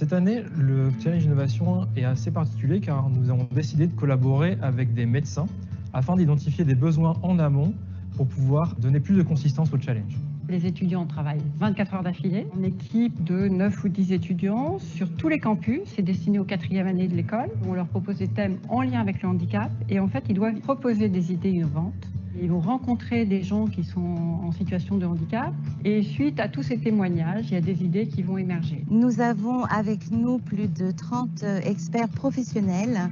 Cette année, le challenge innovation est assez particulier car nous avons décidé de collaborer avec des médecins afin d'identifier des besoins en amont pour pouvoir donner plus de consistance au challenge. Les étudiants travaillent 24 heures d'affilée, en équipe de 9 ou 10 étudiants sur tous les campus. C'est destiné aux 4e années de l'école. On leur propose des thèmes en lien avec le handicap et en fait, ils doivent proposer des idées innovantes. Ils vont rencontrer des gens qui sont en situation de handicap et suite à tous ces témoignages, il y a des idées qui vont émerger. Nous avons avec nous plus de 30 experts professionnels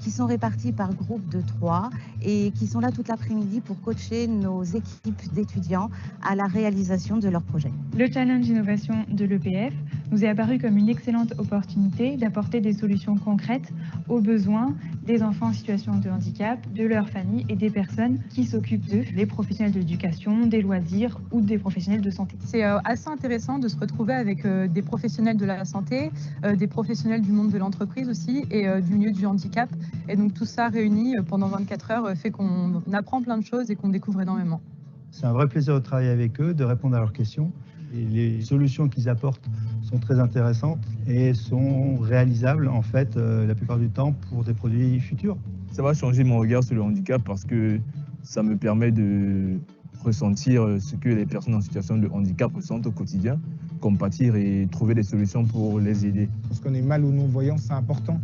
qui sont répartis par groupe de 3 et qui sont là toute l'après-midi pour coacher nos équipes d'étudiants à la réalisation de leurs projets. Le challenge innovation de l'EPF nous est apparu comme une excellente opportunité d'apporter des solutions concrètes aux besoins des enfants en situation de handicap, de leurs familles et des personnes qui s'occupent d'eux, les professionnels de l'éducation, des loisirs ou des professionnels de santé. C'est assez intéressant de se retrouver avec des professionnels de la santé, des professionnels du monde de l'entreprise aussi et du milieu du handicap. Et donc tout ça réuni pendant 24 heures fait qu'on apprend plein de choses et qu'on découvre énormément. C'est un vrai plaisir de travailler avec eux, de répondre à leurs questions. Et les solutions qu'ils apportent sont très intéressantes et sont réalisables en fait la plupart du temps pour des produits futurs. Ça va changer mon regard sur le handicap parce que ça me permet de ressentir ce que les personnes en situation de handicap ressentent au quotidien, compatir et trouver des solutions pour les aider. Lorsqu'on est mal ou non-voyant, c'est important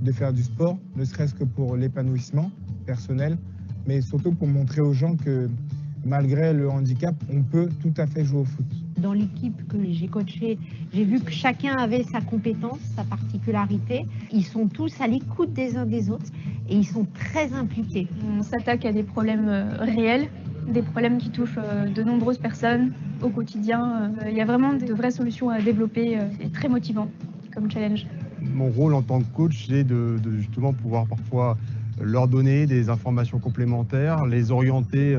de faire du sport, ne serait-ce que pour l'épanouissement personnel, mais surtout pour montrer aux gens que malgré le handicap, on peut tout à fait jouer au foot. Dans l'équipe que j'ai coachée, j'ai vu que chacun avait sa compétence, sa particularité. Ils sont tous à l'écoute des uns des autres et ils sont très impliqués. On s'attaque à des problèmes réels, des problèmes qui touchent de nombreuses personnes au quotidien. Il y a vraiment de vraies solutions à développer. C'est très motivant comme challenge. Mon rôle en tant que coach, c'est de justement pouvoir parfois leur donner des informations complémentaires, les orienter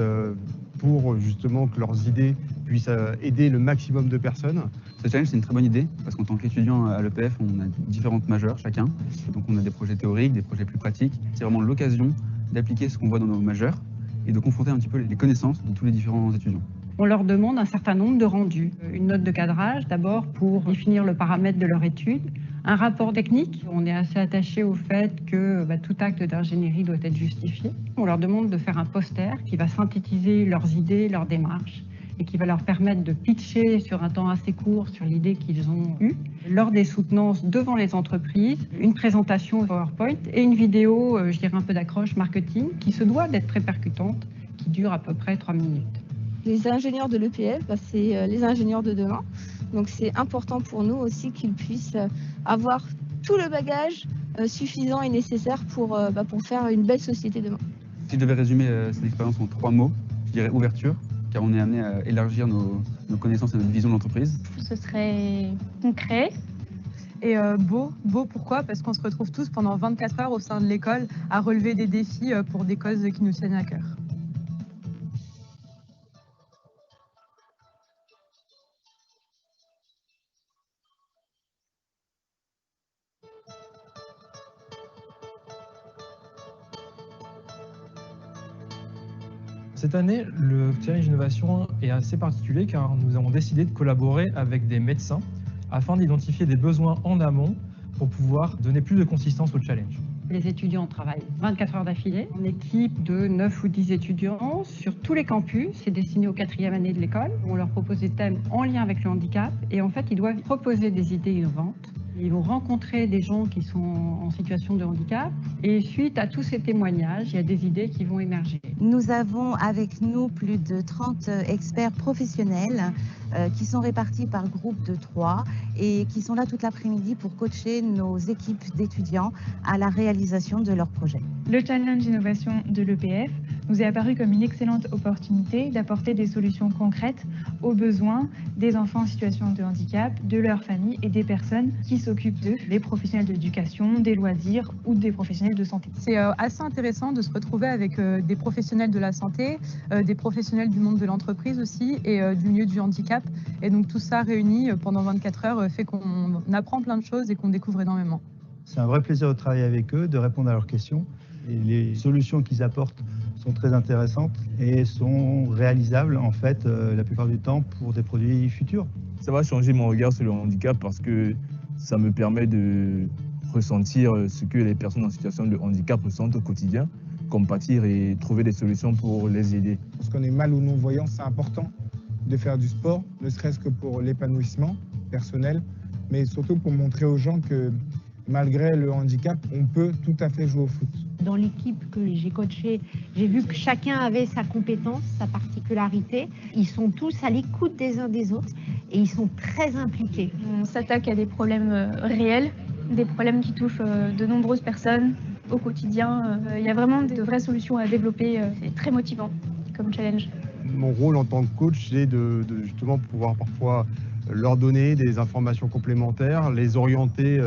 pour justement que leurs idées puissent aider le maximum de personnes. Ce challenge, c'est une très bonne idée parce qu'en tant qu'étudiant à l'EPF, on a différentes majeures chacun. Donc on a des projets théoriques, des projets plus pratiques. C'est vraiment l'occasion d'appliquer ce qu'on voit dans nos majeures et de confronter un petit peu les connaissances de tous les différents étudiants. On leur demande un certain nombre de rendus. Une note de cadrage, d'abord pour définir le paramètre de leur étude. Un rapport technique, on est assez attaché au fait que tout acte d'ingénierie doit être justifié. On leur demande de faire un poster qui va synthétiser leurs idées, leurs démarches et qui va leur permettre de pitcher sur un temps assez court sur l'idée qu'ils ont eue. Lors des soutenances devant les entreprises, une présentation PowerPoint et une vidéo, je dirais un peu d'accroche marketing, qui se doit d'être très percutante, qui dure à peu près 3 minutes. Les ingénieurs de l'EPF, c'est les ingénieurs de demain. Donc c'est important pour nous aussi qu'ils puissent avoir tout le bagage suffisant et nécessaire pour faire une belle société demain. Si je devais résumer cette expérience en 3 mots, je dirais ouverture, car on est amené à élargir nos connaissances et notre vision de l'entreprise. Ce serait concret. Et beau, pourquoi? Parce qu'on se retrouve tous pendant 24 heures au sein de l'école à relever des défis pour des causes qui nous tiennent à cœur. Cette année, le challenge innovation est assez particulier car nous avons décidé de collaborer avec des médecins afin d'identifier des besoins en amont pour pouvoir donner plus de consistance au challenge. Les étudiants travaillent 24 heures d'affilée, en équipe de 9 ou 10 étudiants sur tous les campus. C'est destiné aux 4e années de l'école. On leur propose des thèmes en lien avec le handicap et en fait, ils doivent proposer des idées innovantes. Ils vont rencontrer des gens qui sont en situation de handicap et suite à tous ces témoignages, il y a des idées qui vont émerger. Nous avons avec nous plus de 30 experts professionnels qui sont répartis par groupe de 3 et qui sont là toute l'après-midi pour coacher nos équipes d'étudiants à la réalisation de leurs projets. Le challenge innovation de l'EPF nous est apparu comme une excellente opportunité d'apporter des solutions concrètes aux besoins des enfants en situation de handicap, de leurs familles et des personnes qui s'occupent d'eux, les professionnels de l'éducation, des loisirs ou des professionnels de santé. C'est assez intéressant de se retrouver avec des professionnels de la santé, des professionnels du monde de l'entreprise aussi et du milieu du handicap. Et donc tout ça réuni pendant 24 heures fait qu'on apprend plein de choses et qu'on découvre énormément. C'est un vrai plaisir de travailler avec eux, de répondre à leurs questions. Et les solutions qu'ils apportent sont très intéressantes et sont réalisables en fait la plupart du temps pour des produits futurs. Ça va changer mon regard sur le handicap parce que ça me permet de ressentir ce que les personnes en situation de handicap ressentent au quotidien, compatir et trouver des solutions pour les aider. Parce qu'on est mal ou non-voyant, c'est important de faire du sport, ne serait-ce que pour l'épanouissement personnel, mais surtout pour montrer aux gens que malgré le handicap, on peut tout à fait jouer au foot. Dans l'équipe que j'ai coachée, j'ai vu que chacun avait sa compétence, sa particularité. Ils sont tous à l'écoute des uns des autres et ils sont très impliqués. On s'attaque à des problèmes réels, des problèmes qui touchent de nombreuses personnes au quotidien. Il y a vraiment de vraies solutions à développer. C'est très motivant comme challenge. Mon rôle en tant que coach, c'est de justement pouvoir parfois leur donner des informations complémentaires, les orienter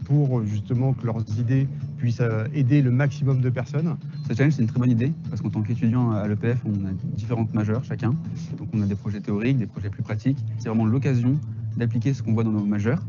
pour justement que leurs idées puissent aider le maximum de personnes. Ce challenge, c'est une très bonne idée parce qu'en tant qu'étudiant à l'EPF, on a différentes majeures chacun. Donc on a des projets théoriques, des projets plus pratiques. C'est vraiment l'occasion d'appliquer ce qu'on voit dans nos majeures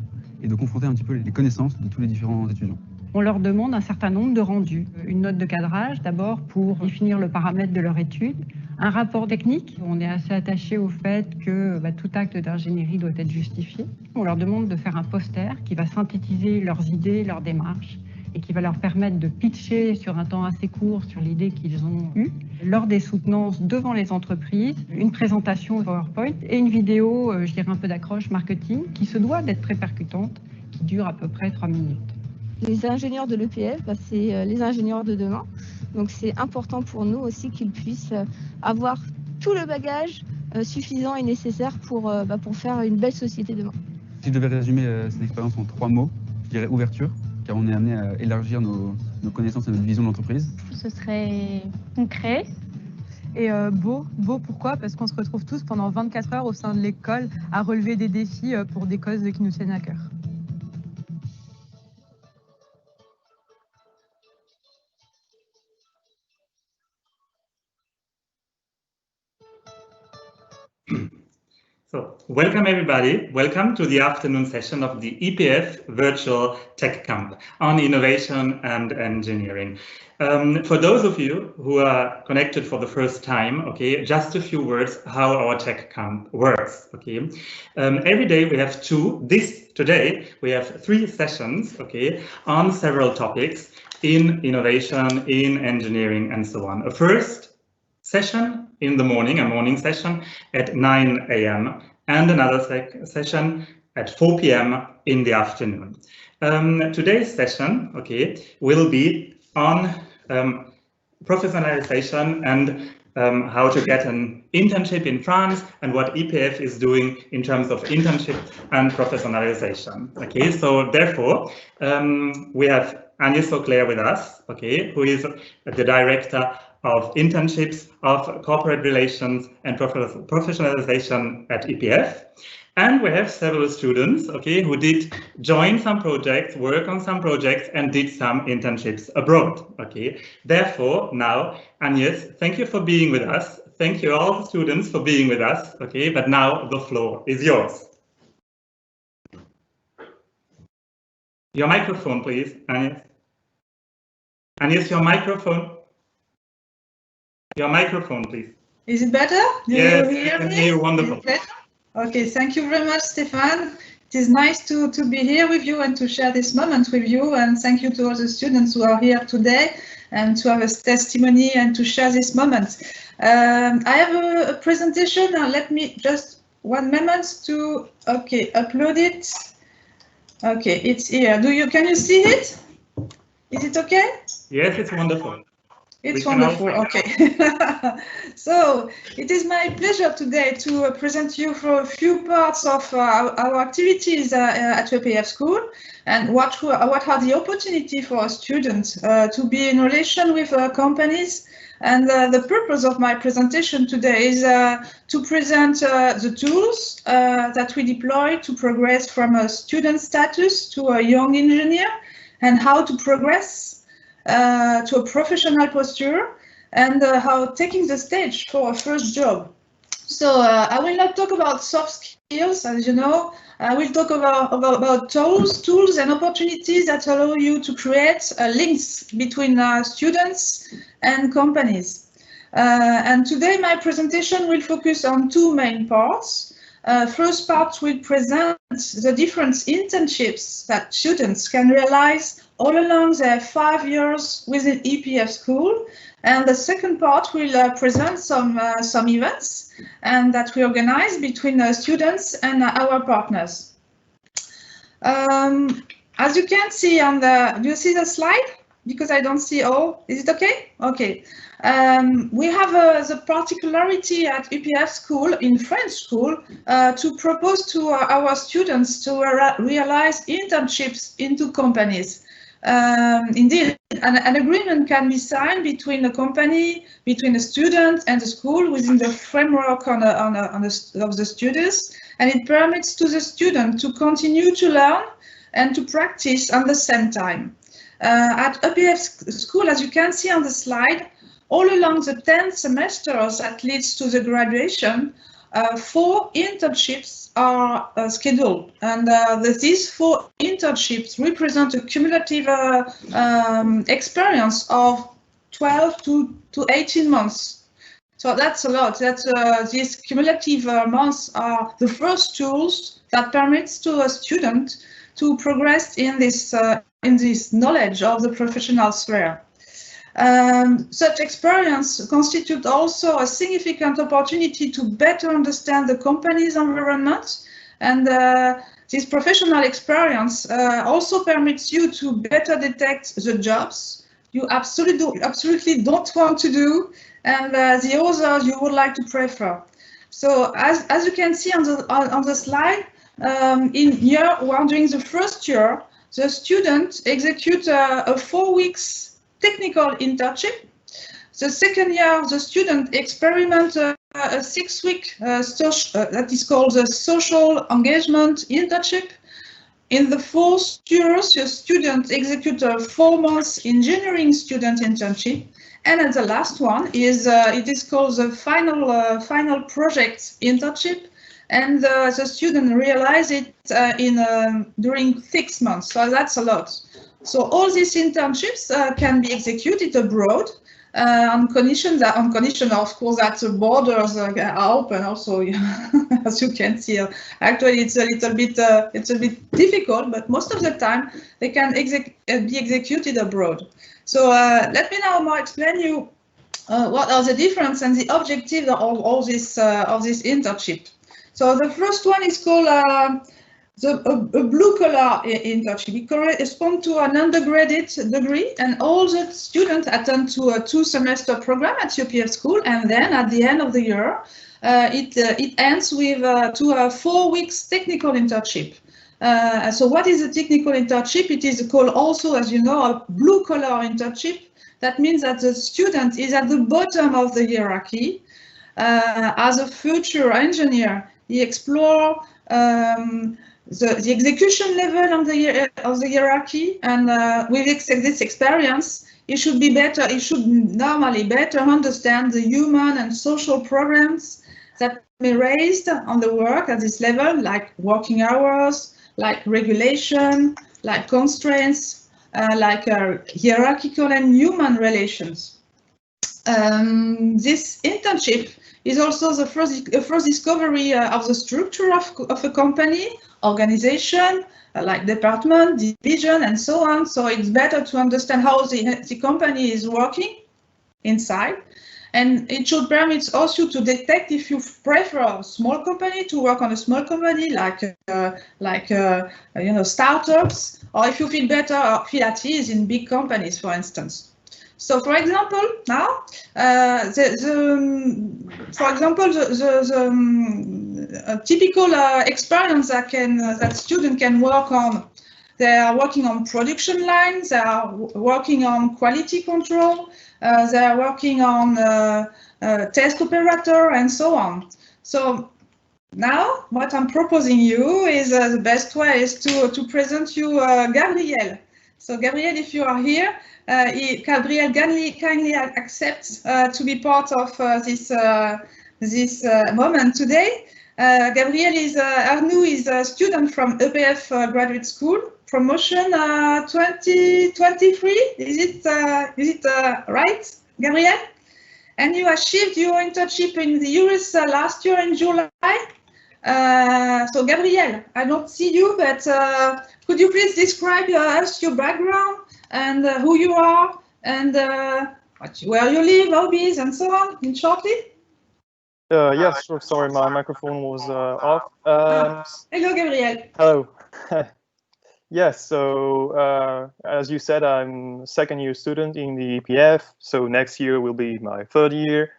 et de confronter un petit peu les connaissances de tous les différents étudiants. On leur demande un certain nombre de rendus. Une note de cadrage d'abord pour définir le paramètre de leur étude, un rapport technique. On est assez attaché au fait que tout acte d'ingénierie doit être justifié. On leur demande de faire un poster qui va synthétiser leurs idées, leurs démarches et qui va leur permettre de pitcher sur un temps assez court sur l'idée qu'ils ont eue. Lors des soutenances devant les entreprises, une présentation PowerPoint et une vidéo, je dirais un peu d'accroche marketing, qui se doit d'être très percutante, qui dure à peu près 3 minutes. Les ingénieurs de l'EPF, c'est les ingénieurs de demain. Donc c'est important pour nous aussi qu'ils puissent avoir tout le bagage suffisant et nécessaire pour faire une belle société demain. Si je devais résumer cette expérience en 3 mots, je dirais ouverture, car on est amené à élargir nos connaissances et notre vision de l'entreprise. Ce serait concret. Et beau, pourquoi? Parce qu'on se retrouve tous pendant 24 heures au sein de l'école à relever des défis pour des causes qui nous tiennent à cœur. So, welcome everybody. Welcome to the afternoon session of the EPF Virtual Tech Camp on Innovation and Engineering. For those of you who are connected for the first time, okay, just a few words how our Tech Camp works, okay. Every day we have today we have 3 sessions, okay, on several topics in innovation, in engineering and so on. A first session in the morning, a morning session at 9 a.m. and another session at 4 p.m. in the afternoon. Today's session, okay, will be on professionalization and how to get an internship in France and what EPF is doing in terms of internship and professionalization. Okay, so therefore we have Agnès Auclair with us, okay, who is the director of internships, of corporate relations and professionalization at EPF. And we have several students, okay, who did join some projects, work on some projects and did some internships abroad, okay. Therefore, now, Agnès, thank you for being with us. Thank you all the students for being with us, okay, but now the floor is yours. Your microphone, please, Agnès. Agnès, your microphone. Your microphone, please. Is it better? Yes, I can hear you. Wonderful. Okay, thank you very much, Stefan. It is nice to be here with you and to share this moment with you. And thank you to all the students who are here today and to have a testimony and to share this moment. I have a presentation. Let me just 1 moment to upload it. Okay, it's here. Can you see it? Is it okay? Yes, it's wonderful. It's wonderful. Okay. So it is my pleasure today to present you for a few parts of our activities at EPF School and what are the opportunities for our students to be in relation with companies. And the purpose of my presentation today is to present the tools that we deploy to progress from a student status to a young engineer and how to progress to a professional posture and how taking the stage for a first job. So I will not talk about soft skills, as you know. I will talk about tools and opportunities that allow you to create links between students and companies. And today my presentation will focus on 2 main parts. First part will present the different internships that students can realize all along their 5 years within EPF school. And the second part will present some events and that we organize between students and our partners. As you can see on the, do you see the slide? Because I don't see all. Is it okay? Okay. We have the particularity at EPF school, in French school, to propose to our students to realize internships into companies. Indeed, an agreement can be signed between the company, between the student and the school within the framework of the students, and it permits to the student to continue to learn and to practice at the same time. At EPF school, as you can see on the slide, all along the 10 semesters that leads to the graduation, 4 internships are scheduled, and these 4 internships represent a cumulative experience of 12 to 18 months. So that's a lot. That's these cumulative months are the first tools that permits to a student to progress in this knowledge of the professional sphere. Such experience constitutes also a significant opportunity to better understand the company's environment, and this professional experience also permits you to better detect the jobs you absolutely don't want to do and the others you would like to prefer. So as you can see on the slide, in year one, during the first year, the student executes a 4 weeks technical internship. The second year, the student experiments a 6-week that is called the social engagement internship. In the fourth year, the student executes a 4 months engineering student internship. And at the last one is it is called the final project internship, and the student realizes it during 6 months. So that's a lot. So all these internships can be executed abroad on condition, of course, that the borders are open. Also, as you can see, actually it's a little bit difficult, but most of the time they can be executed abroad. So let me now more explain you what are the difference and the objective of all this internship. So the first one is called a blue-collar internship. It corresponds to an undergraduate degree, and all the students attend to a 2-semester program at EPF school, and then at the end of the year, it ends with to a 4 weeks technical internship. So what is a technical internship? It is called also, as you know, a blue-collar internship. That means that the student is at the bottom of the hierarchy. As a future engineer, he explores the execution level of the hierarchy, and with this experience, it should be better. It should normally better understand the human and social problems that may be raised on the work at this level, like working hours, like regulation, like constraints, like hierarchical and human relations. This internship is also the first discovery of the structure of a company, organization, like department, division, and so on. So it's better to understand how the company is working inside. And it should permit also to detect if you prefer a small company, to work on a small company like startups, or if you feel better or feel at ease in big companies, for instance. So, for example, now, a typical experience that student can work on. They are working on production lines. They are working on quality control. They are working on test operator and so on. So now, what I'm proposing you is the best way is to present you Gabriel. So Gabriel, if you are here. Gabriel kindly accepts to be part of this moment today. Gabriel is a student from EPF graduate school, promotion 2023. Is it right, Gabriel? And you achieved your internship in the US last year in July. So Gabrielle, I don't see you, but could you please describe us your background and who you are and where you live, hobbies, and so on, in shortly? Yes, sure. Sorry, my microphone was off. Hello, Gabrielle. Hello. Yes, so as you said, I'm a second-year student in the EPF, so next year will be my third year.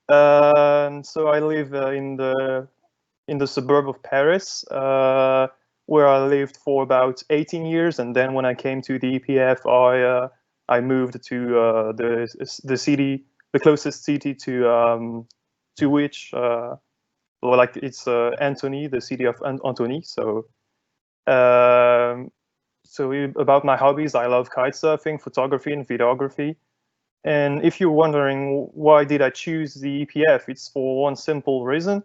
So I live in the suburb of Paris, where I lived for about 18 years, and then when I came to the EPF, I moved to the city, the closest city to which, like it's Antony, the city of Antony. So. So about my hobbies, I love kitesurfing, photography, and videography. And if you're wondering why did I choose the EPF, it's for one simple reason,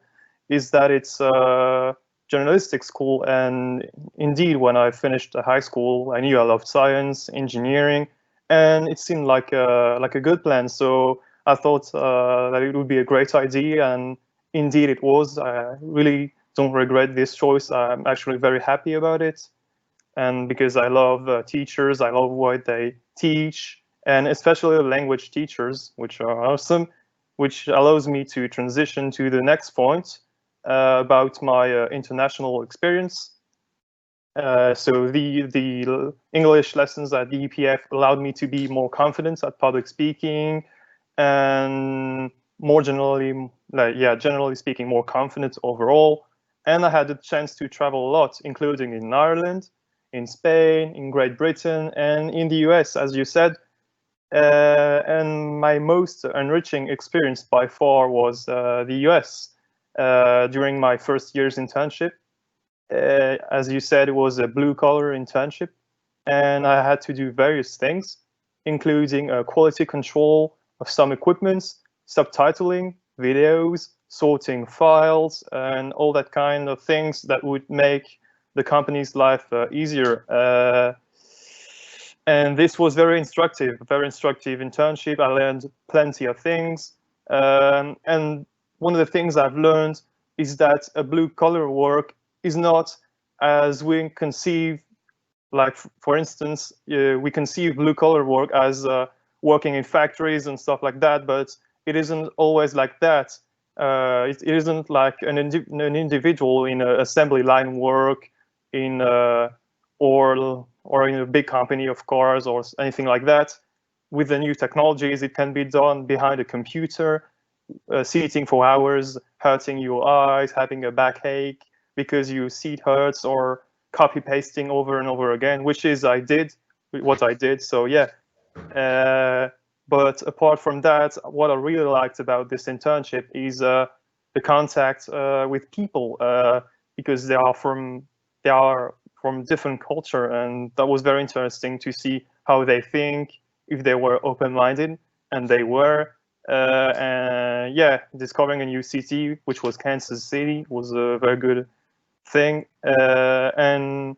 is that it's a journalistic school. And indeed, when I finished high school, I knew I loved science, engineering, and it seemed like a good plan. So I thought that it would be a great idea, and indeed it was. I really don't regret this choice. I'm actually very happy about it. And because I love teachers, I love what they teach, and especially language teachers, which are awesome, which allows me to transition to the next point about my international experience. So the English lessons at the EPF allowed me to be more confident at public speaking, and more generally, generally speaking, more confident overall. And I had the chance to travel a lot, including in Ireland, in Spain, in Great Britain, and in the US, as you said. And my most enriching experience by far was the US during my first year's internship. As you said, it was a blue-collar internship, and I had to do various things, including quality control of some equipments, subtitling videos, sorting files, and all that kind of things that would make the company's life easier. And this was very instructive internship. I learned plenty of things. And one of the things I've learned is that a blue-collar work is not as we conceive, like, for instance, we conceive blue-collar work as working in factories and stuff like that, but it isn't always like that. It isn't like an individual in an assembly line work, in or in a big company of cars or anything like that. With the new technologies, it can be done behind a computer, sitting for hours, hurting your eyes, having a backache because your seat hurts, or copy pasting over and over again, which is what I did. So yeah. But apart from that, what I really liked about this internship is the contact with people, because they are from different culture, and that was very interesting to see how they think, if they were open-minded, and they were. And yeah, discovering a new city, which was Kansas City, was a very good thing. And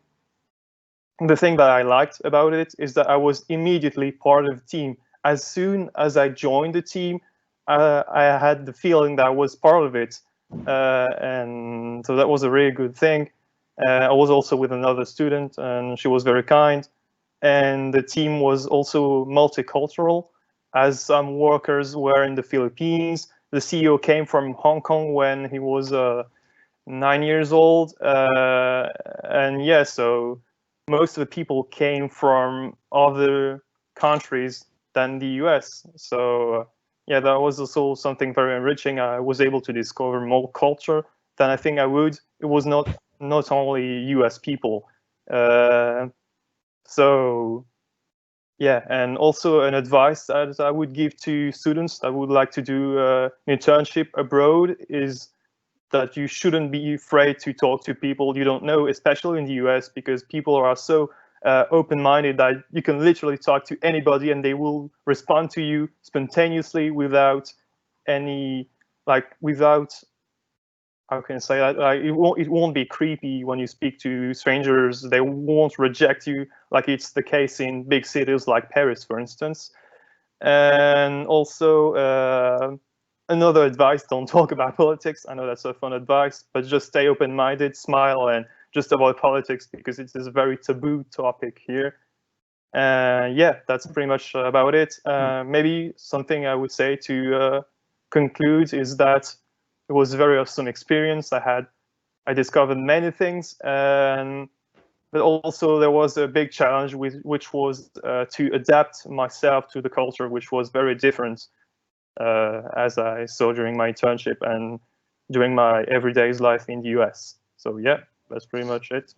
the thing that I liked about it is that I was immediately part of the team. As soon as I joined the team, I had the feeling that I was part of it. And so that was a really good thing. I was also with another student, and she was very kind. And the team was also multicultural, as some workers were in the Philippines. The CEO came from Hong Kong when he was 9 years old. And yeah, so most of the people came from other countries than the US. So yeah, that was also something very enriching. I was able to discover more culture than I think I would. It was not only US people. So yeah, and also an advice that I would give to students that would like to do an internship abroad is that you shouldn't be afraid to talk to people you don't know, especially in the US, because people are so open-minded that you can literally talk to anybody and they will respond to you spontaneously without any, how can I say that? It won't be creepy when you speak to strangers. They won't reject you like it's the case in big cities like Paris, for instance. And also, another advice, don't talk about politics. I know that's a fun advice, but just stay open-minded, smile, and just avoid politics because it is a very taboo topic here. Yeah, that's pretty much about it. Maybe something I would say to conclude is that it was a very awesome experience. I discovered many things, but also there was a big challenge which was to adapt myself to the culture, which was very different as I saw during my internship and during my everyday life in the US. So yeah, that's pretty much it.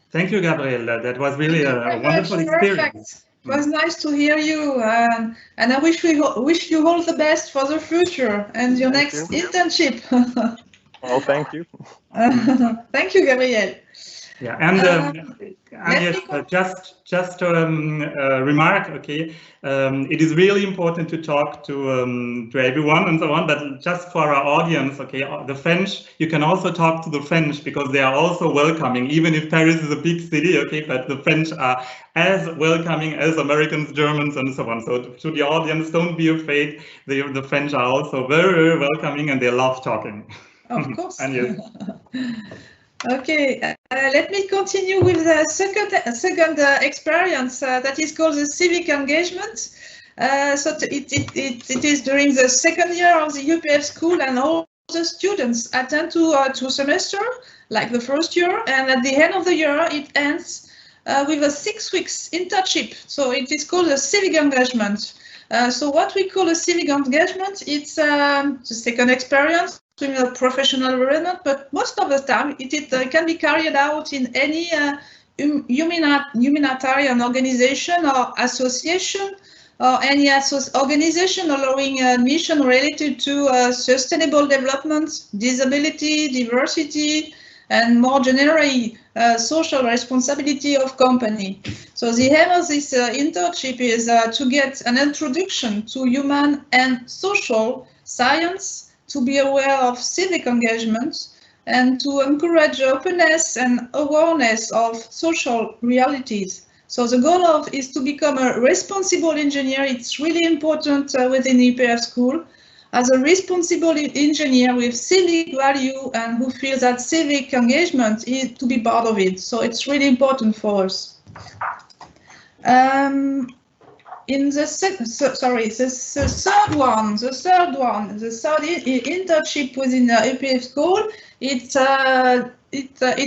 Thank you, Gabriel. That was really a wonderful experience. It was nice to hear you, and I wish you all the best for the future and your next internship. Well, thank you. Thank you, Gabriel. Yeah, and Agnès, just remark, okay, it is really important to talk to everyone and so on, but just for our audience, okay, the French, you can also talk to the French because they are also welcoming, even if Paris is a big city, okay, but the French are as welcoming as Americans, Germans, and so on. So to the audience, don't be afraid. The French are also very, very welcoming and they love talking. Of course. And yes. Okay, let me continue with the second experience that is called the civic engagement. So it is during the second year of the EPF school, and all the students attend to 2 semesters, like the first year, and at the end of the year it ends with a 6 weeks internship. So it is called a civic engagement. So what we call a civic engagement, it's the second experience in a professional environment, but most of the time it can be carried out in any humanitarian organization or association, or any organization allowing a mission related to sustainable development, disability, diversity, and more generally social responsibility of company. So the aim of this internship is to get an introduction to human and social science, to be aware of civic engagement, and to encourage openness and awareness of social realities. So the goal is to become a responsible engineer. It's really important within EPF school, as a responsible engineer with civic value and who feels that civic engagement is to be part of it. So it's really important for us. In the third internship within the EPF school, it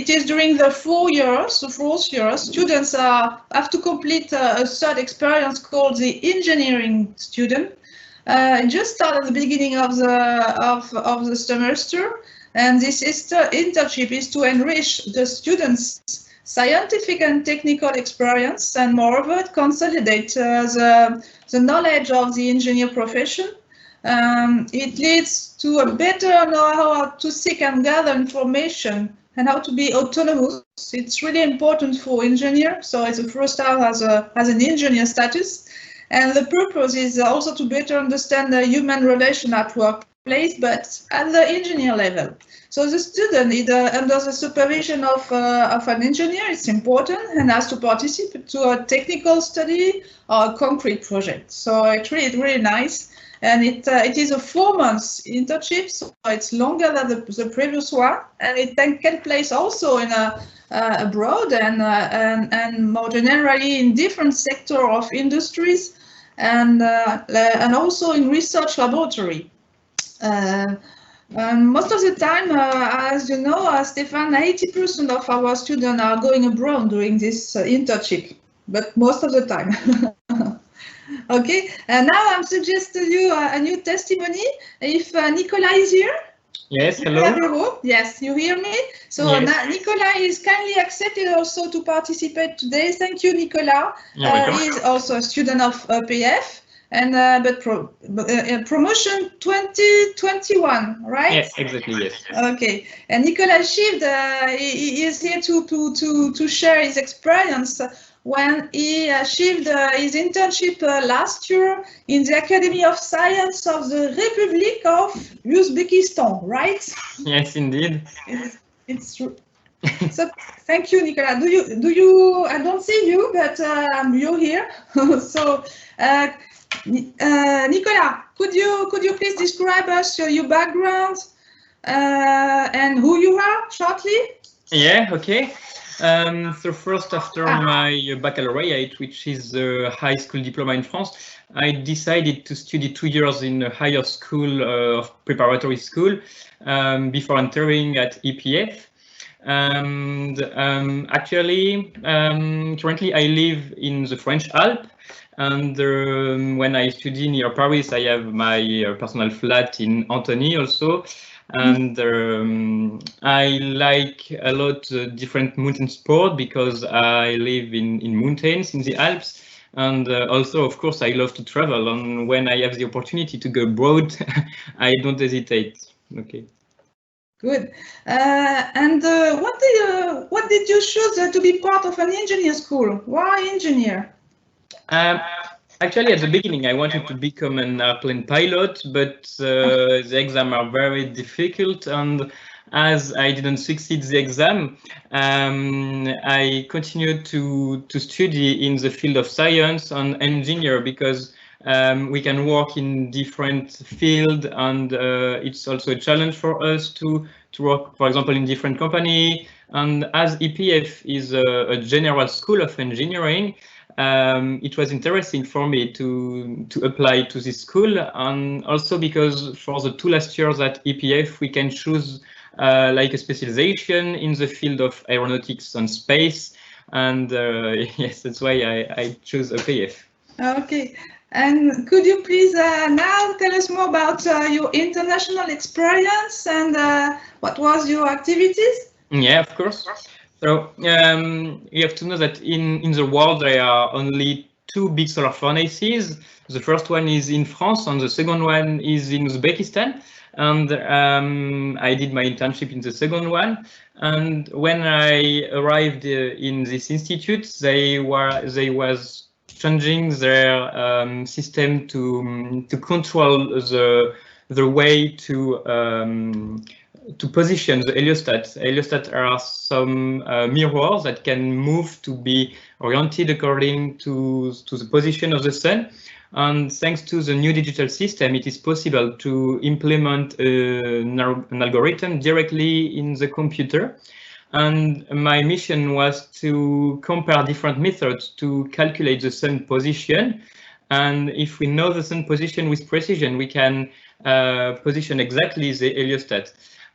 is during the 4 years, the fourth year, students have to complete a third experience called the engineering student. It just started at the beginning of the semester, and this internship is to enrich the students' scientific and technical experience, and moreover, it consolidates the knowledge of the engineer profession. It leads to a better know how to seek and gather information and how to be autonomous. It's really important for engineers, so it's the first time as an engineer status. And the purpose is also to better understand the human relation at workplace, but at the engineer level. So the student, under the supervision of an engineer, it's important and has to participate to a technical study or a concrete project. So it's really nice. And it is a 4 months internship, so it's longer than the previous one, and it can place also in abroad and more generally in different sectors of industries, and also in research laboratory. Most of the time, as you know, Stefan, 80% of our students are going abroad during this internship, but most of the time. Okay, and now I'm suggesting you a new testimony. If Nicolas is here. Yes, hello. Yes, you hear me? So yes. Nicolas is kindly accepted also to participate today. Thank you, Nicolas. He is also a student of EPF, and promotion 2021, right? Yes, exactly, yes. Okay, and Nicolas Schild, he is here to share his experience when he achieved his internship last year in the Academy of Science of the Republic of Uzbekistan, right? Yes, indeed. It's true. So thank you, Nicolas. Do you? I don't see you, but you're here. So Nicolas, could you please describe us your background and who you are shortly? Yeah, okay. So first, after my baccalaureate, which is a high school diploma in France, I decided to study 2 years in a higher school of preparatory school before entering at EPF. And actually, currently I live in the French Alps. And when I study near Paris, I have my personal flat in Antony also. And I like a lot different mountain sport because I live in mountains in the Alps. And also, of course, I love to travel. And when I have the opportunity to go abroad, I don't hesitate. Okay. Good. And what did you choose to be part of an engineer school? Why engineer? Actually, at the beginning, I wanted to become an airplane pilot, but the exams are very difficult. And as I didn't succeed the exam, I continued to study in the field of science and engineer because we can work in different fields, and it's also a challenge for us to work, for example, in different company. And as EPF is a general school of engineering, it was interesting for me to apply to this school, and also because for the 2 last years at EPF we can choose like a specialization in the field of aeronautics and space, and yes, that's why I chose EPF. Okay, and could you please now tell us more about your international experience and what was your activities? Yeah, of course. So you have to know that in the world there are only 2 big solar furnaces. The first one is in France and the second one is in Uzbekistan. And I did my internship in the second one. And when I arrived in this institute, they was changing their system to control the way to position the heliostat. Heliostats are some mirrors that can move to be oriented according to the position of the sun. And thanks to the new digital system, it is possible to implement an algorithm directly in the computer. And my mission was to compare different methods to calculate the sun position. And if we know the sun position with precision, we can position exactly the heliostat.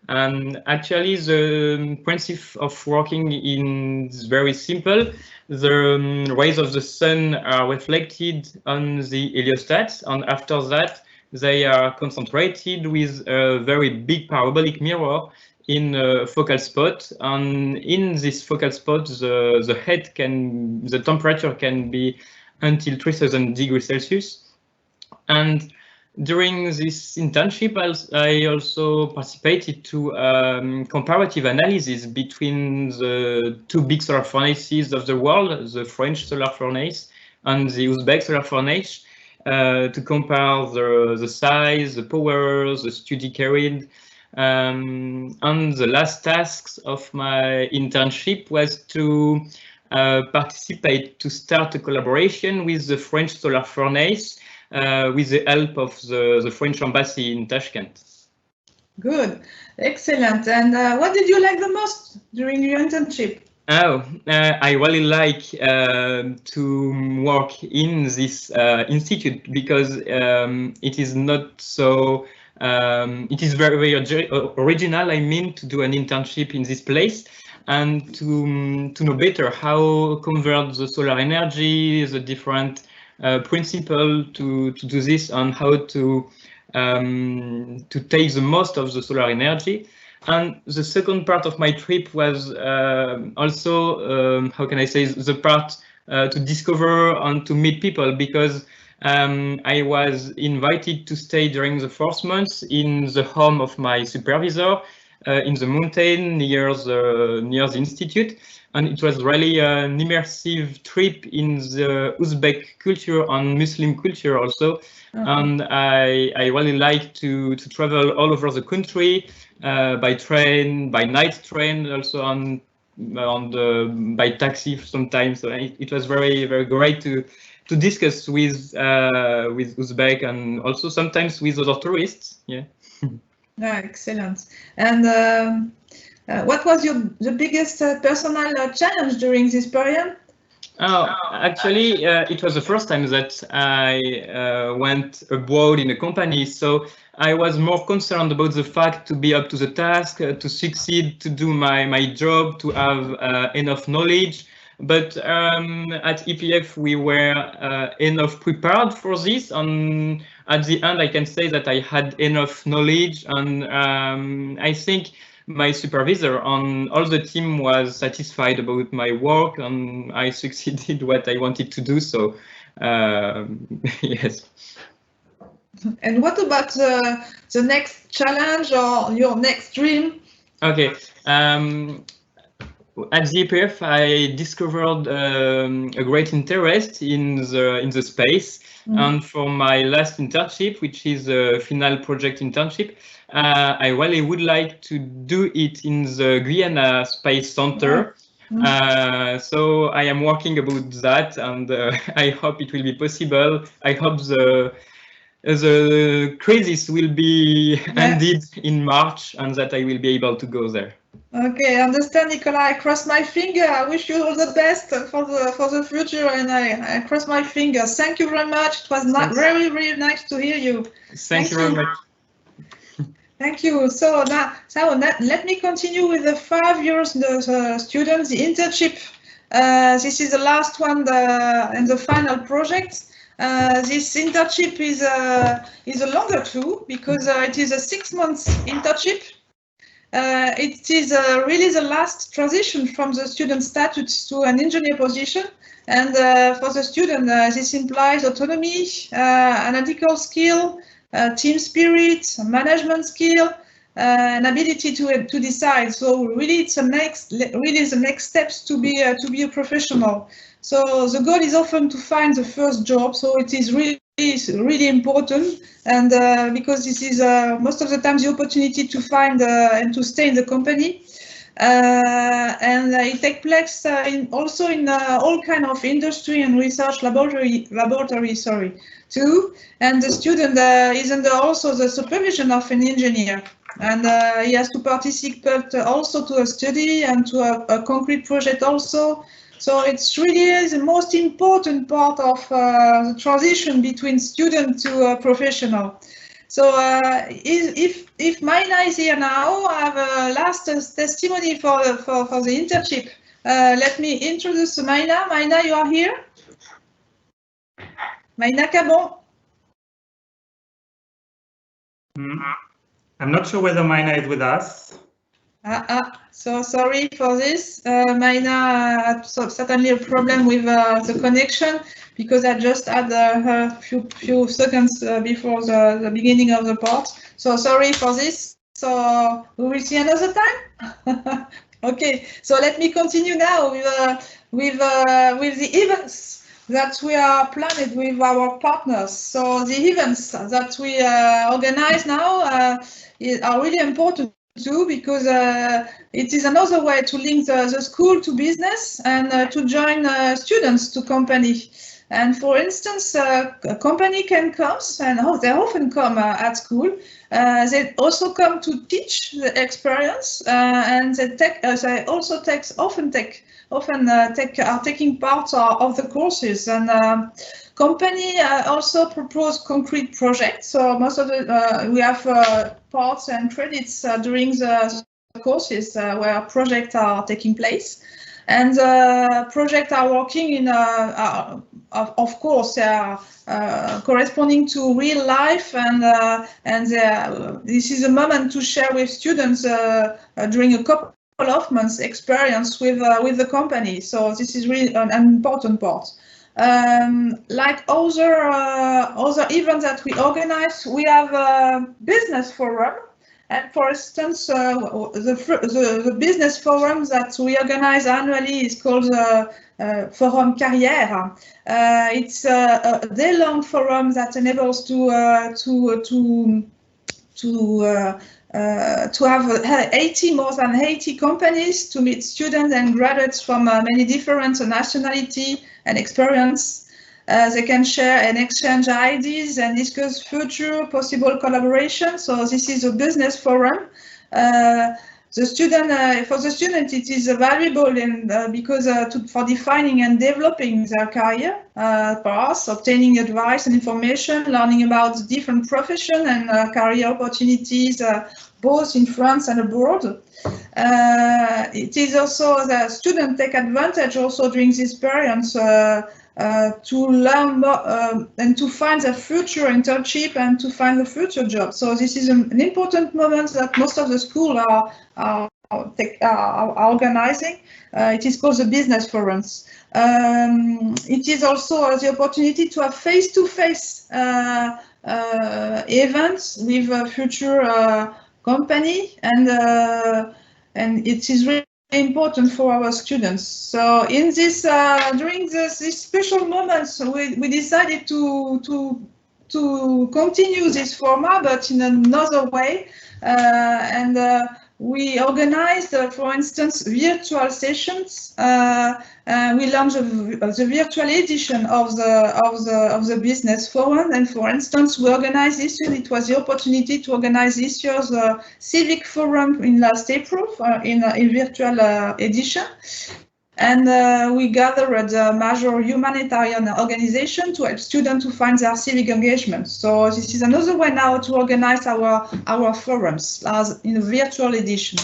And actually, the principle of working is very simple. The rays of the sun are reflected on the heliostats, and after that, they are concentrated with a very big parabolic mirror in a focal spot. And in this focal spot, the temperature can be until 3000 degrees Celsius. And during this internship, I also participated to comparative analysis between the 2 big solar furnaces of the world, the French solar furnace and the Uzbek solar furnace, to compare the size, the power, the study carried. And the last tasks of my internship was to participate to start a collaboration with the French solar furnace with the help of the French embassy in Tashkent. Good, excellent. And what did you like the most during your internship? Oh, I really like to work in this institute because it is not so, it is very, very original, I mean, to do an internship in this place and to know better how convert the solar energy, the different principle to do this, and how to take the most of the solar energy. And the second part of my trip was also, how can I say, the part to discover and to meet people, because I was invited to stay during the first months in the home of my supervisor in the mountain near the institute. And it was really an immersive trip in the Uzbek culture and Muslim culture also. And I really like to travel all over the country by train, by night train, also by taxi sometimes. So it was very, very great to to discuss with Uzbek and also sometimes with other tourists. Yeah. Excellent. And what was the biggest personal challenge during this period? Oh, actually, it was the first time that I went abroad in a company, so I was more concerned about the fact to be up to the task, to succeed, to do my job, to have enough knowledge. But at EPF, we were enough prepared for this, and at the end, I can say that I had enough knowledge, and I think my supervisor on all the team was satisfied about my work, and I succeeded what I wanted to do. So, yes. And what about the next challenge or your next dream? Okay. At the EPF, I discovered a great interest in the space, and for my last internship, which is a final project internship, I really would like to do it in the Guyana Space Center. So I am working about that, and I hope it will be possible. I hope the crisis will be ended in March, and that I will be able to go there. Okay, I understand, Nicolas. I cross my finger. I wish you all the best for the future, and I cross my fingers. Thank you very much. It was very, very nice to hear you. Thank you very much. Thank you. So now, let me continue with the 5 years students, the internship. This is the last one and the final project. This internship is a longer too, because it is a 6 months internship. It is really the last transition from the student status to an engineer position. And for the student, this implies autonomy, analytical skill, team spirit, management skill, an ability to decide. So really, it's the next steps to be a professional. So the goal is often to find the first job. So it is really important, and because this is most of the time the opportunity to find and to stay in the company, and it takes place also in all kind of industry and research laboratory too. And the student is under also the supervision of an engineer, and he has to participate also to a study and to a concrete project also. So it's really the most important part of the transition between student to a professional. So if Maina is here now, I have a last testimony for the internship. Let me introduce Maina. Maina, you are here? Maina Cabon. I'm not sure whether Maina is with us. So sorry for this. Maina had certainly a problem with the connection, because I just had a few seconds before the beginning of the part. So sorry for this. So we will see another time. Okay, so let me continue now with the events that we are planning with our partners. So the events that we organize now are really important too, because it is another way to link the school to business and to join students to company. And for instance, a company can come, and they often come at school. They also come to teach the experience, and they also are taking part of the courses. And company also propose concrete projects. So most of we have parts and credits during the courses where projects are taking place, and projects are working in of course they are corresponding to real life, and this is a moment to share with students during a couple of months experience with the company. So this is really an important part. Like other events that we organize, we have a business forum, and for instance, the business forum that we organize annually is called the Forum Carrière. It's a day-long forum that enables to have more than 80 companies to meet students and graduates from many different nationality and experience. They can share and exchange ideas and discuss future possible collaboration. So this is a business forum. For the student, it is valuable because for defining and developing their career paths, obtaining advice and information, learning about different profession and career opportunities, both in France and abroad. It is also the student take advantage also during this period to learn more and to find the future internship and to find the future job. So this is an important moment that most of the schools are organizing. It is called the business forums. It is also the opportunity to have face-to-face events with future company, and it is really important for our students. So in this during these special moments, we decided to continue this format, but in another way, we organized, for instance, virtual sessions. We launched the virtual edition of the business forum, and for instance, we organized this year. It was the opportunity to organize this year's civic forum in last April in a virtual edition. And we gathered a major humanitarian organization to help students to find their civic engagement. So this is another way now to organize our forums as in a virtual edition.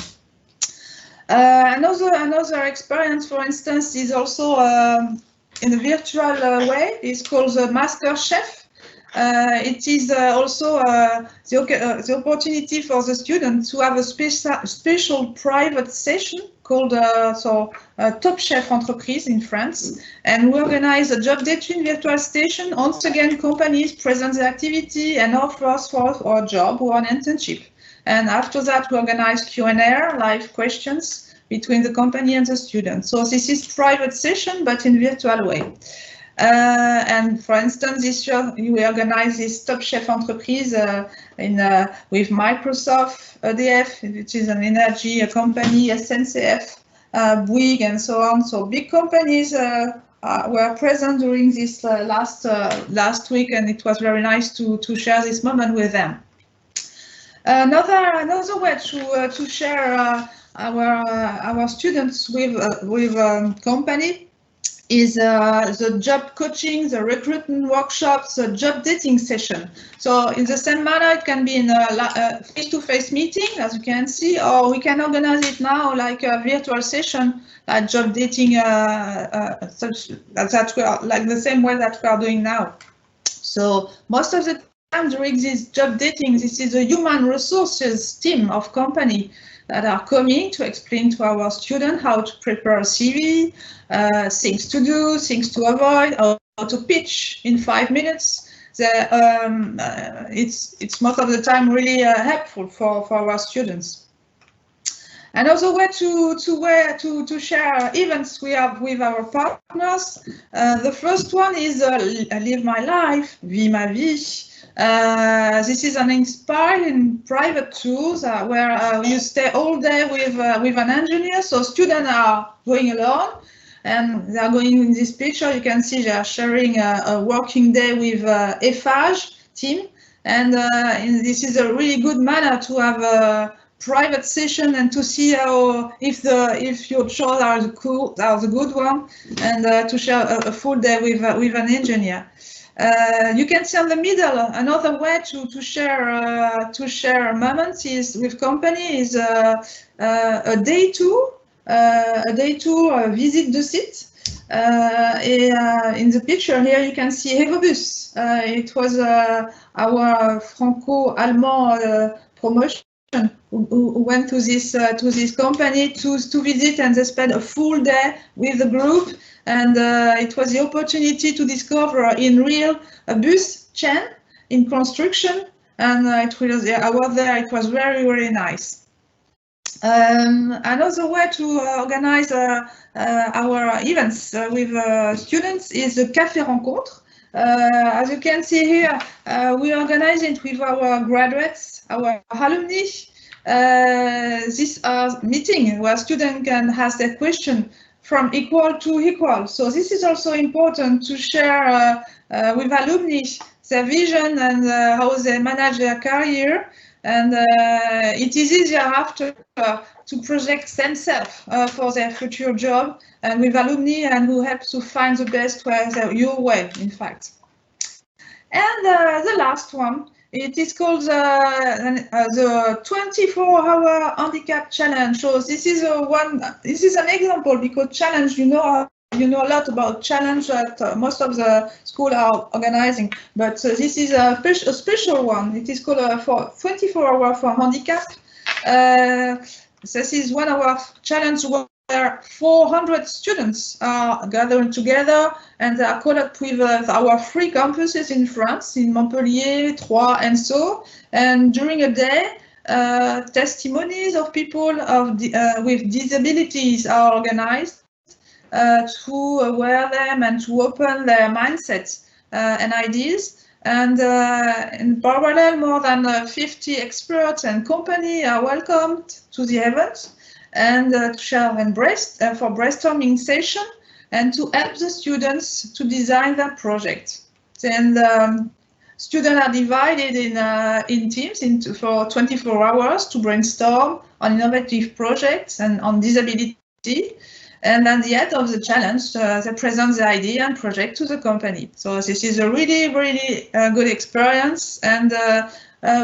Another experience, for instance, is also in a virtual way. It's called the Master Chef. It is also the opportunity for the students to have a special private session called Top Chef Entreprise in France, and we organize a job dating virtual station. Once again, companies present their activity and offers for a job or an internship. And after that, we organize Q&A, live questions between the company and the student. So this is private session, but in virtual way. And for instance, this year we organize this Top Chef Entreprise with Microsoft, EDF, which is an energy company, SNCF, Bouygues, and so on. So big companies were present during this last week, and it was very nice to share this moment with them. Another way to share our students with company is the job coaching, the recruitment workshops, the job dating session. So in the same manner, it can be in a face-to-face meeting, as you can see, or we can organize it now like a virtual session, like job dating, that we are like the same way that we are doing now. So most of the time during this job dating, this is a human resources team of company that are coming to explain to our students how to prepare a CV, things to do, things to avoid, how to pitch in 5 minutes. It's most of the time really helpful for our students. Another way to share events we have with our partners. The first one is Live My Life, Vie Ma Vie. This is an inspiring private tool where you stay all day with an engineer. So students are going alone, and they are going in this picture. You can see they are sharing a working day with EPF team, and this is a really good manner to have a private session and to see how if your choice are the good one, and to share a full day with an engineer. You can see on the middle another way to share moments is with company is a day tour, visit de site. In the picture here you can see Evobus. It was our Franco-Allemand promotion who went to this company to visit, and they spent a full day with the group. And it was the opportunity to discover in real a bus chain in construction, and I was there. It was very, very nice. Another way to organize our events with students is the Café Rencontre. As you can see here, we organize it with our graduates, our alumni. This meeting where students can ask their question from equal to equal. So this is also important to share with alumni their vision and how they manage their career. And it is easier after to project themselves for their future job and with alumni and who help to find the best way, your way, in fact. And the last one, it is called the 24-hour handicap challenge. So this is this is an example because challenge, you know a lot about challenge that most of the schools are organizing, but this is a special one. It is called for 24-hour for handicap. This is one of our challenges where 400 students are gathering together and they are caught up with our 3 campuses in France, in Montpellier, Troyes, and so. And during a day, testimonies of people with disabilities are organized to aware them and to open their mindsets and ideas. And in parallel, more than 50 experts and companies are welcomed to the event and to share and for brainstorming session and to help the students to design their project. And students are divided in teams for 24 hours to brainstorm on innovative projects and on disability. And at the end of the challenge, they present the idea and project to the company. So this is a really, really good experience. And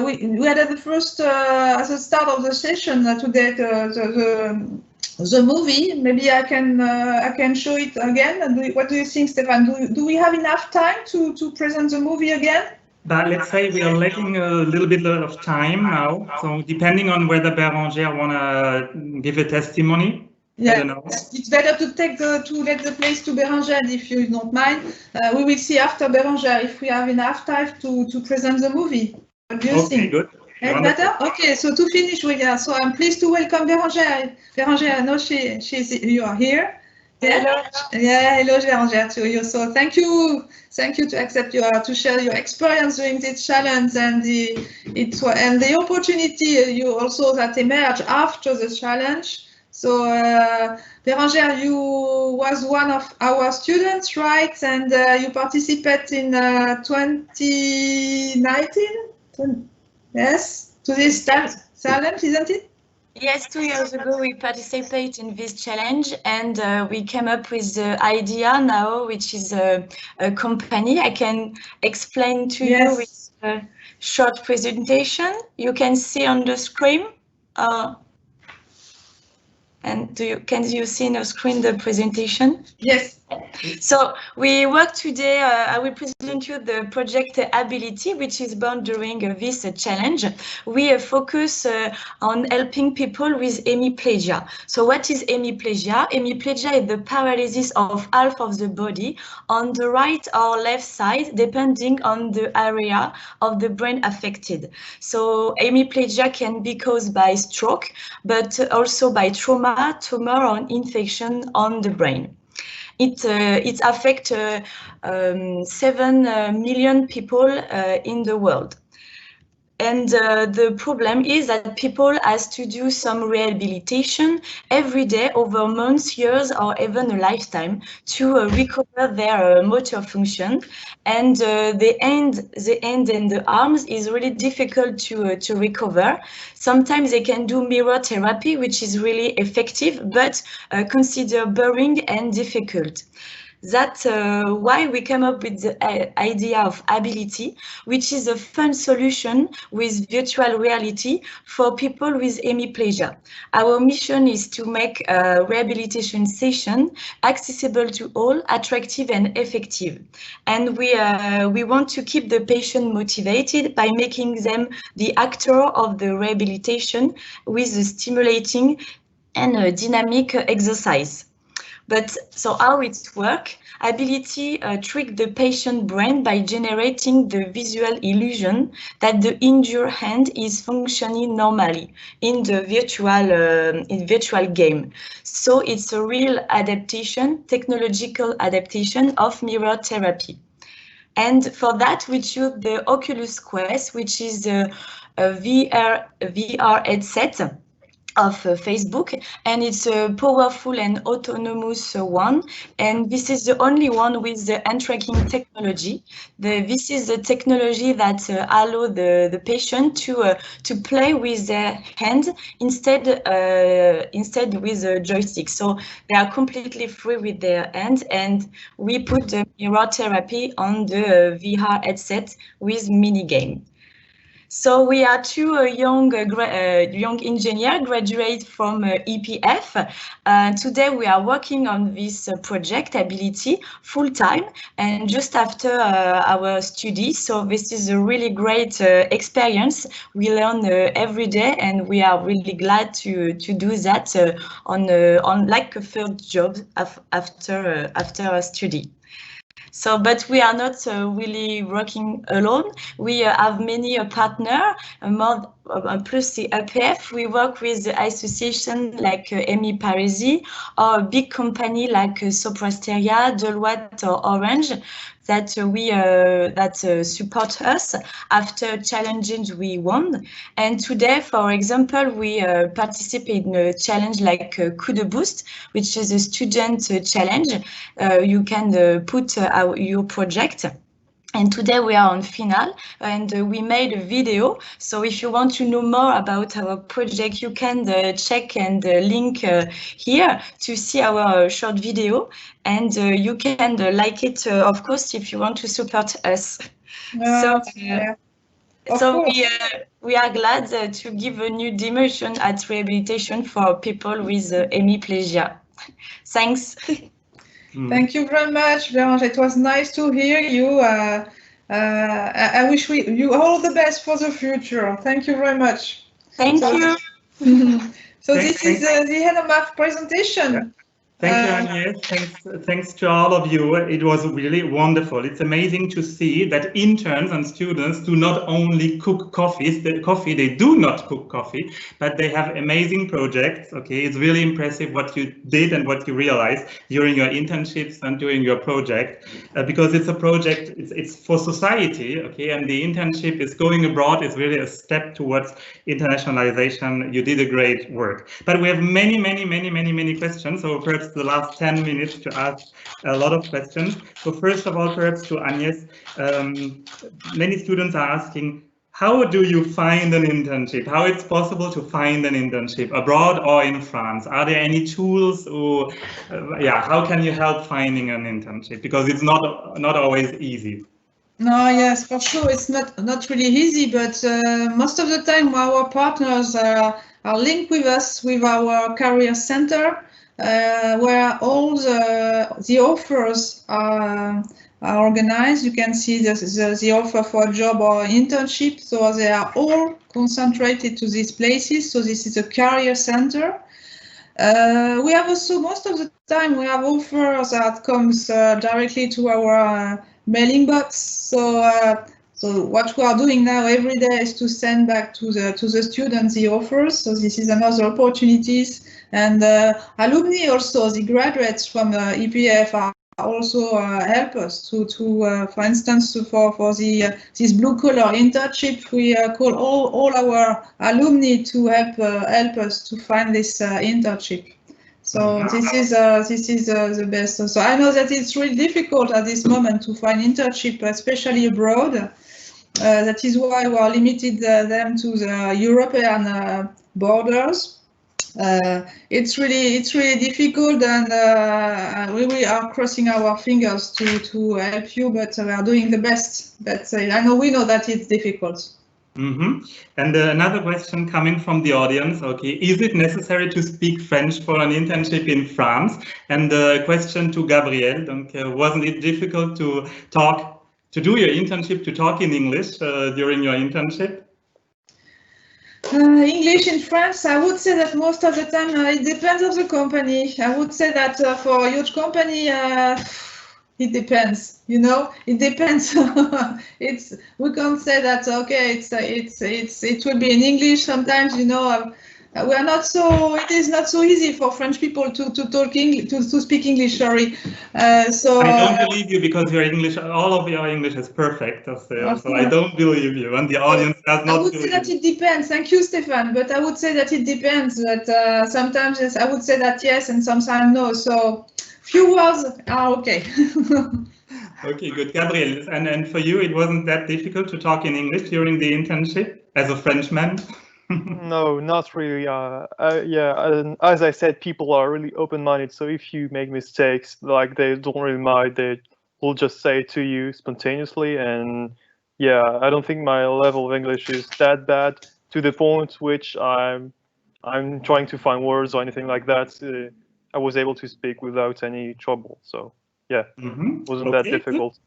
we had at the first, at the start of the session today, the movie. Maybe I can show it again. What do you think, Stefan? Do we have enough time to present the movie again? But let's say we are lacking a little bit of time now. So depending on whether Bérengère wanna give a testimony. Yeah, it's better to let the place to Bérengère if you don't mind. We will see after Bérengère if we have enough time to present the movie. What do you think? Good. It's better? Okay, so to finish, so I'm pleased to welcome Bérengère. Bérengère, I know you are here. Yeah, hello. Yeah, hello Bérengère to you. So thank you to accept to share your experience during this challenge and the opportunity you also that emerged after the challenge. So Bérengère, you was one of our students, right? And you participate in 2019? Yes, to this challenge, isn't it? Yes, 2 years ago we participated in this challenge and we came up with the idea now, which is a company. I can explain to you with a short presentation. You can see on the screen. And can you see on the screen the presentation? Yes. So we work today, I will present you the project Ability, which is born during this challenge. We focus on helping people with hemiplegia. So what is hemiplegia? Hemiplegia is the paralysis of half of the body on the right or left side, depending on the area of the brain affected. So hemiplegia can be caused by stroke, but also by trauma, tumor, or infection on the brain. It affects 7 million people in the world. And the problem is that people has to do some rehabilitation every day over months, years, or even a lifetime to recover their motor function. And the hand and the arms is really difficult to recover. Sometimes they can do mirror therapy, which is really effective, but considered boring and difficult. That's why we came up with the idea of Ability, which is a fun solution with virtual reality for people with hemiplegia. Our mission is to make a rehabilitation session accessible to all, attractive and effective. And we want to keep the patient motivated by making them the actor of the rehabilitation with a stimulating and a dynamic exercise. But so how it works? Ability trick the patient brain by generating the visual illusion that the injured hand is functioning normally in the virtual game. So it's a real adaptation, technological adaptation of mirror therapy. And for that, we choose the Oculus Quest, which is a VR headset. Facebook, and it's a powerful and autonomous one, and this is the only one with the hand tracking technology. This is the technology that allow the patient to play with their hand instead with a joystick. So they are completely free with their hand, and we put the mirror therapy on the VR headset with mini game. So we are two young engineers graduate from EPF. Today we are working on this project Ability full time and just after our studies. So this is a really great experience. We learn every day, and we are really glad to do that on like a third job after a study. So, but we are not really working alone. We have many partners, plus the EPF. We work with the association like EMI Parisi, or a big company like Soprasteria, Deloitte, or Orange, that support us after challenges we won. And today, for example, we participate in a challenge like Coup de Boost, which is a student challenge. You can put your project. And today we are on final, and we made a video. So if you want to know more about our project, you can check and link here to see our short video. And you can like it, of course, if you want to support us. So we are glad to give a new dimension at rehabilitation for people with hemiplegia. Thanks. Thank you very much, Bérengère. It was nice to hear you. I wish you all the best for the future. Thank you very much. Thank you. So this is the end of my presentation. Thank you, Agnès. Thanks to all of you. It was really wonderful. It's amazing to see that interns and students do not only cook coffee, they do not cook coffee, but they have amazing projects. Okay, it's really impressive what you did and what you realized during your internships and during your project, because it's a project, it's for society. Okay, and the internship is going abroad is really a step towards internationalization. You did a great work, but we have many questions. So perhaps the last 10 minutes to ask a lot of questions. So first of all, perhaps to Agnès, many students are asking, how do you find an internship? How it's possible to find an internship abroad or in France? Are there any tools, or how can you help finding an internship? Because it's not always easy. No, yes, for sure, it's not really easy, but most of the time our partners are linked with us with our career center. Where all the offers are organized. You can see the offer for a job or internship. So they are all concentrated to these places. So this is a career center. We have also, most of the time, we have offers that comes directly to our mailing box. So what we are doing now every day is to send back to the students the offers. So this is another opportunities. And alumni also, the graduates from EPF are also help us to for instance, for this blue collar internship, we call all our alumni to help us to find this internship. So this is the best. So I know that it's really difficult at this moment to find internship, especially abroad. That is why we are limited them to the European borders. It's really difficult, and we are crossing our fingers to help you, but we are doing the best. But we know that it's difficult. Mm-hmm. And another question coming from the audience. Okay, is it necessary to speak French for an internship in France? And the question to Gabrielle. Donc, wasn't it difficult to do your internship, to talk in English during your internship? English in France, I would say that most of the time it depends on the company. I would say that for a huge company, it depends. You know, it depends. We can't say that. Okay, it will be in English. Sometimes, you know, we are not so. It is not so easy for French people to talk English, to speak English. Sorry. So I don't believe you because your English, all of your English is perfect. So I don't believe you, and the audience does not. I would say that it depends. Thank you, Stefan. But I would say that it depends. That sometimes yes, I would say that yes, and sometimes no. So few words are okay. Okay, good, Gabriel. And for you, it wasn't that difficult to talk in English during the internship as a Frenchman? No, not really. Yeah, and as I said, people are really open-minded. So if you make mistakes, like they don't really mind, they will just say it to you spontaneously. And yeah, I don't think my level of English is that bad to the point which I'm trying to find words or anything like that. I was able to speak without any trouble. So yeah, wasn't that difficult. Good.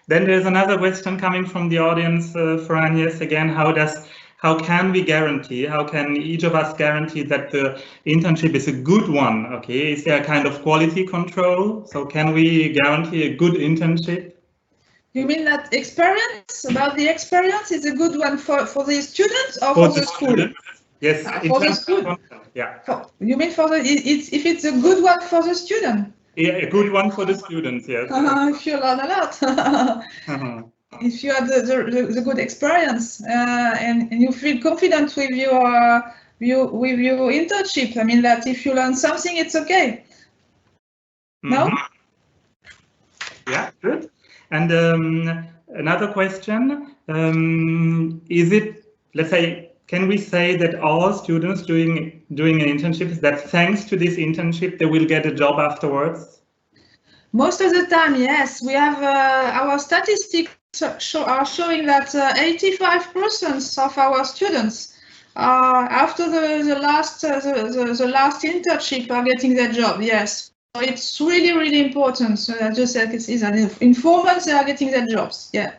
Then there's another question coming from the audience for Agnès again. How can we guarantee, how can each of us guarantee that the internship is a good one? Okay, is there a kind of quality control? So can we guarantee a good internship? You mean that experience, about the experience is a good one for the students or for the school? Students. Yes, for the school. Yeah. You mean for the, if it's a good one for the student? Yeah, a good one for the students, yes. If you learn a lot. If you have the good experience and you feel confident with your internship, I mean that if you learn something, it's okay. No? Yeah, good. And another question, is it, let's say, can we say that all students doing an internship, that thanks to this internship, they will get a job afterwards? Most of the time, yes. We have our statistics are showing that 85% of our students after the last internship are getting their job. Yes, so it's really important. So I just said it's in 4 months they are getting their jobs. Yeah.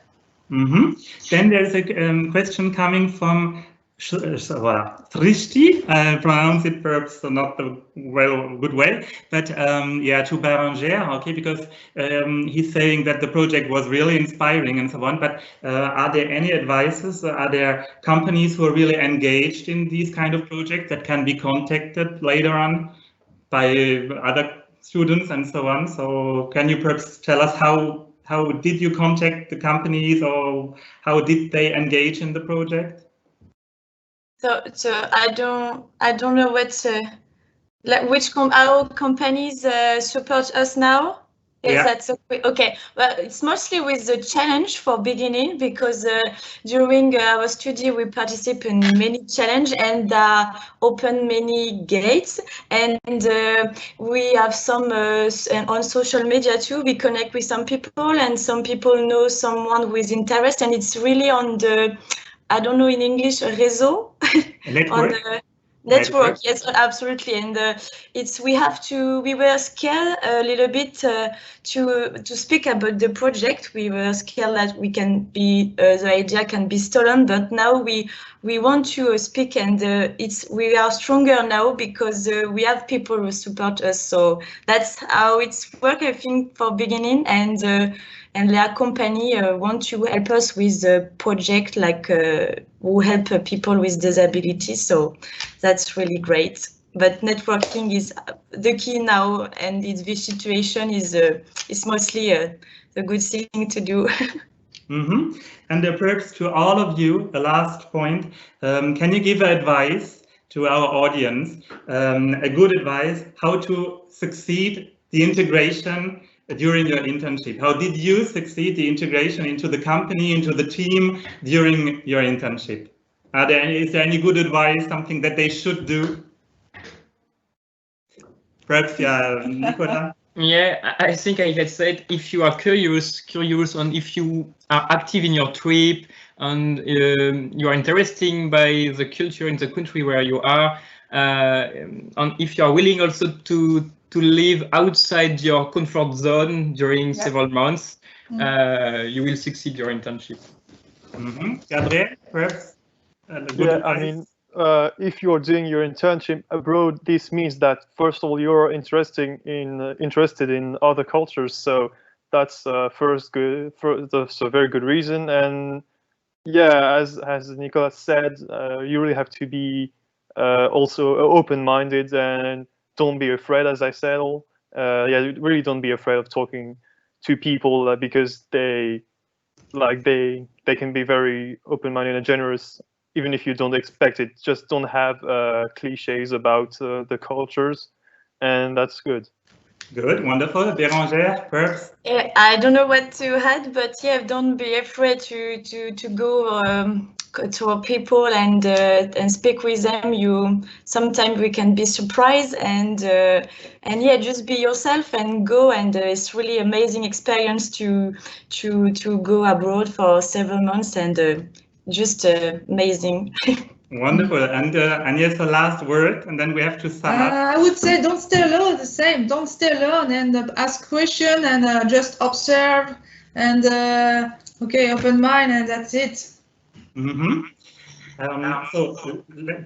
Then there's a question coming from Srishti. I pronounce it perhaps not the good way, but yeah, to Bérengère, okay, because he's saying that the project was really inspiring and so on, but are there any advices? Are there companies who are really engaged in these kind of projects that can be contacted later on by other students and so on? So can you perhaps tell us how did you contact the companies, or how did they engage in the project? So I don't know what how companies support us now. Is that okay? Well, it's mostly with the challenge for beginning, because during our study we participate in many challenge and open many gates, and we have some on social media too. We connect with some people, and some people know someone with interest, and it's really on the, I don't know in English, réseau. On the network, yes, absolutely. And we were scared a little bit to speak about the project. We were scared that the idea can be stolen, but now we want to speak, and we are stronger now because we have people who support us. So that's how it's work, I think, for beginning, and their company want to help us with the project, like who help people with disabilities. So that's really great. But networking is the key now, and this situation is mostly a good thing to do. And perhaps to all of you, a last point, can you give advice to our audience, a good advice, how to succeed the integration during your internship? How did you succeed the integration into the company, into the team during your internship? Is there any good advice, something that they should do? Perhaps, Nicolas? Yeah, I think I had said, if you are curious, and if you are active in your trip, and you are interested by the culture in the country where you are, and if you are willing also to live outside your comfort zone during several months, you will succeed your internship. Gabriel, perhaps? Yeah, I mean, if you're doing your internship abroad, this means that first of all you're interested in other cultures. So that's that's a very good reason. And yeah, as Nicolas said, you really have to be also open-minded, and don't be afraid, as I said. Yeah, really don't be afraid of talking to people because they can be very open-minded and generous, even if you don't expect it. Just don't have cliches about the cultures, and that's good. Good, wonderful. Bérengère, perhaps? I don't know what to add, but yeah, don't be afraid to go to people and speak with them. Sometimes we can be surprised, and yeah, just be yourself and go. And it's really amazing experience to go abroad for several months, and just amazing. Wonderful. And Agnès, the last word, and then we have to sum up. I would say don't stay alone. The same. Don't stay alone and ask questions and just observe and okay, open mind, and that's it. Mm-hmm. So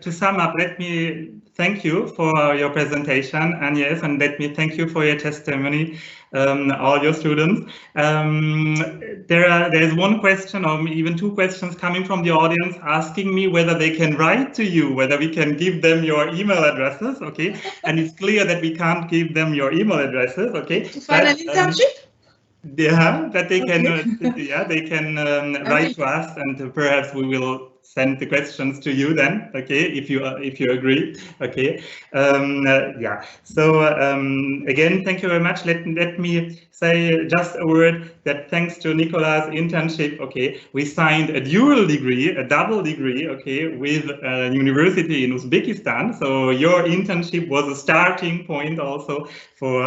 to sum up, let me thank you for your presentation, Agnès, and let me thank you for your testimony, all your students. There is one question or even two questions coming from the audience asking me whether they can write to you, whether we can give them your email addresses, okay? And it's clear that we can't give them your email addresses, okay? To find an internship? Yeah, but they can, okay. yeah, they can write to us, and perhaps we will send the questions to you then, okay, if you agree, okay. Yeah, so again, thank you very much. Let me say just a word that thanks to Nicolas' internship, okay, we signed a dual degree, a double degree, okay, with a university in Uzbekistan. So your internship was a starting point also for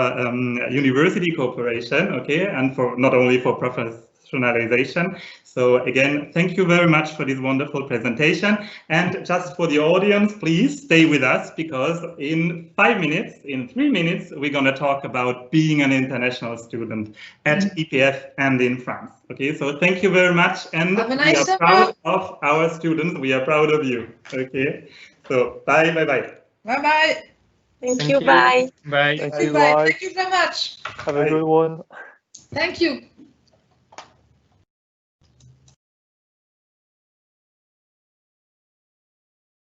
university cooperation, okay, and for not only for professionalization. So again, thank you very much for this wonderful presentation. And just for the audience, please stay with us, because in 5 minutes, in 3 minutes, we're going to talk about being an international student at EPF and in France. Okay, so thank you very much. And we are proud of our students. We are proud of you. Okay, so bye, bye, bye. Bye, bye. Thank you. Bye. Bye. Thank you. Bye. Thank you very much. Have a good one. Thank you.